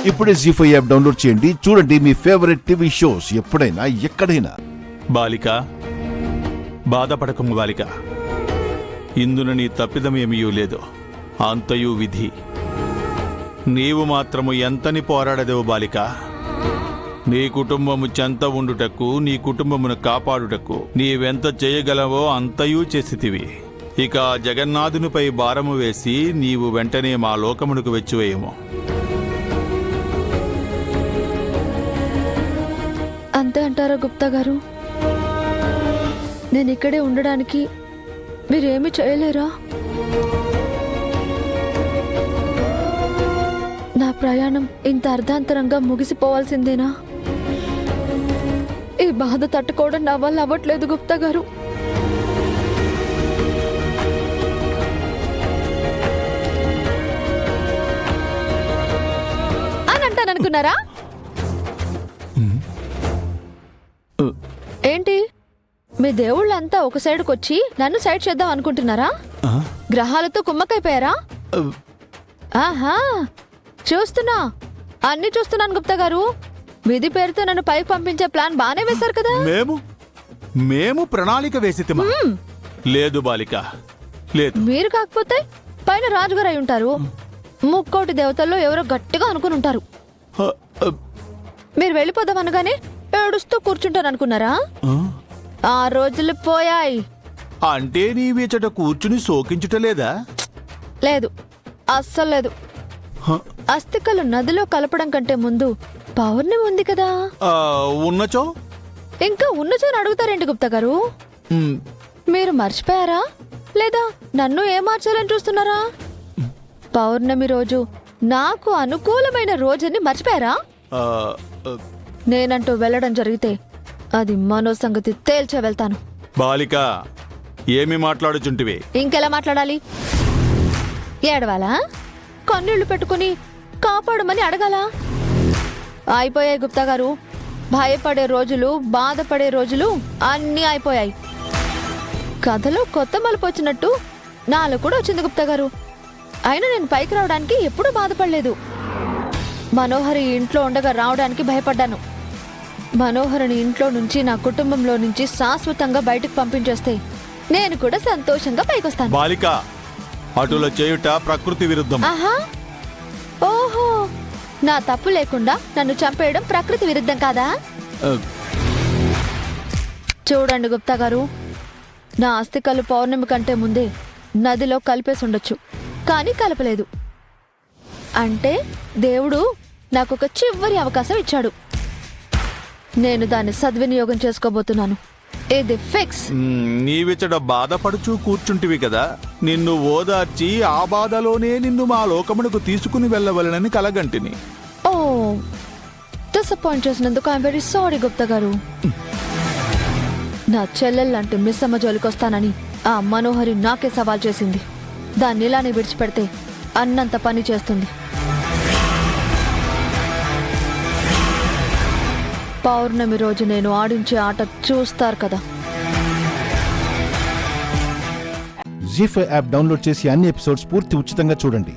ఇప్పుడే జీ5 app download చేయండి. చూడండి మీ ఫేవరెట్ టీవీ షోస్ ఎప్పుడైనా ఎక్కడైనా. బాలిక, బాధపడకము బాలిక. ఇందున నీ తప్పిదమేమీ లేదు, అంతయు విధి. నీవు మాత్రము ఎంతని పోరాడదేవు బాలిక. నీ కుటుంబము చెంత ఉండుటకు, నీ కుటుంబమును కాపాడుటకు నీవెంత చేయగలవో అంతయూ చేసితివి. ఇక జగన్నాథునిపై భారము వేసి నీవు వెంటనే మా లోకమునకు వెచ్చివేయము. అంతే అంటారా గుప్తా గారు? నేను ఇక్కడే ఉండడానికి మీరేమీ చేయలేరా? నా ప్రయాణం ఇంత అర్ధాంతరంగా ముగిసిపోవాల్సిందేనా? ఈ బాధ తట్టుకోవడం నా వల్ల అవ్వట్లేదు గుప్తా గారు. అని అంటాననుకున్నారా? ఏంటి మీ దేవుళ్ళంతా ఒక సైడ్కి వచ్చి నన్ను సైడ్ చేద్దాం అనుకుంటున్నారా? గ్రహాలతో కుమ్మకైపోయారా? ఆహా, చూస్తున్నా, అన్ని చూస్తున్నాను గుప్తా గారు. విధి పేరుతో నన్ను పైకి పంపించే ప్లాన్ బానే వేశారు కదా. మేము ప్రణాళిక వేసితిమా? లేదు బాలిక, లేదు. మీరు కాకపోతే పైన రాజుగారు అయి ఉంటారు. ముక్కోటి దేవతల్లో ఎవరో గట్టిగా అనుకుని ఉంటారు. మీరు వెళ్ళిపోదాం అనగానే ఏడుస్తూ కూర్చుంటాను అనుకున్నారా? ఆ రోజులు పోయాయి. అంటే నీవేచట కూర్చుని శోకించుటలేదా? లేదు, అస్సలు లేదు. అస్థికలు నదిలో కలపడం కంటే ముందు పౌర్ణమి ఉంది కదా. ఉన్నచో ఇంకా ఉన్నచోని అడుగుతారేంటి గుప్తా గారు? మీరు మర్చిపోయారా లేదా నన్ను ఏం మార్చాలని చూస్తున్నారా? పౌర్ణమి రోజు నాకు అనుకూలమైన రోజుని మర్చిపోయారా? నేనంటూ వెళ్ళడం జరిగితే అది మనో సంగతి తేల్చే వెళ్తాను. బాలిక, ఏమి మాట్లాడుచుంటివి? ఇంకెలా మాట్లాడాలి? ఏడవాలా? కన్నీళ్లు పెట్టుకుని కాపాడమని అడగాల? అయిపోయాయి గుప్తా గారు. భయపడే రోజులు, బాధపడే రోజులు అన్నీ అయిపోయాయి. కథలో కొత్త మలుపు వచ్చినట్టు నాలో కూడా వచ్చింది గుప్తా గారు. అయినా నేను పైకి రావడానికి ఎప్పుడూ బాధపడలేదు. మనోహరి ఇంట్లో ఉండగా రావడానికి భయపడ్డాను. మనోహరిని ఇంట్లో నుంచి, నా కుటుంబంలో నుంచి శాశ్వతంగా బయటకు పంపించేస్తే నేను కూడా సంతోషంగా పైకొస్తాను. బాలిక, అటుల చేయుట ప్రకృతి విరుద్ధం. ఆహా, ఓహో, నా తప్పు లేకుండా నన్ను చంపేయడం ప్రకృతి విరుద్ధం కాదా? చూడండి గుప్తా గారు, నా అస్థికలు పౌర్ణమి కంటే ముందే నదిలో కలిపేసి ఉండొచ్చు, కానీ కలపలేదు. అంటే దేవుడు నాకొక చివరి అవకాశం ఇచ్చాడు. నేను దాన్ని సద్వినియోగం చేసుకోబోతున్నాను. ఇది ఫిక్స్. నీవిచట బాధపడుచూ కూర్చుంటివి కదా, నిన్ను ఓదార్చి ఆ బాధలోనే నిన్ను మా లోకమునకు తీసుకుని వెళ్ళవలనని కలగంటిని. ఓ, డిసప్పాయింట్ చేసినందుకు ఐఎమ్ వెరీ సారీ గుప్తా గారు. నా చెల్లెల్లాంటి మిస్సమ్మ జోలికొస్తానని ఆ మనోహరి నాకే సవాల్ చేసింది. దాన్ని ఇలానే విడిచిపెడితే అన్నంత పని చేస్తుంది. పౌర్ణమి రోజు నేను ఆడించే ఆట చూస్తారు కదా. జీ5 యాప్ డౌన్లోడ్ చేసి అన్ని ఎపిసోడ్స్ పూర్తి ఉచితంగా చూడండి.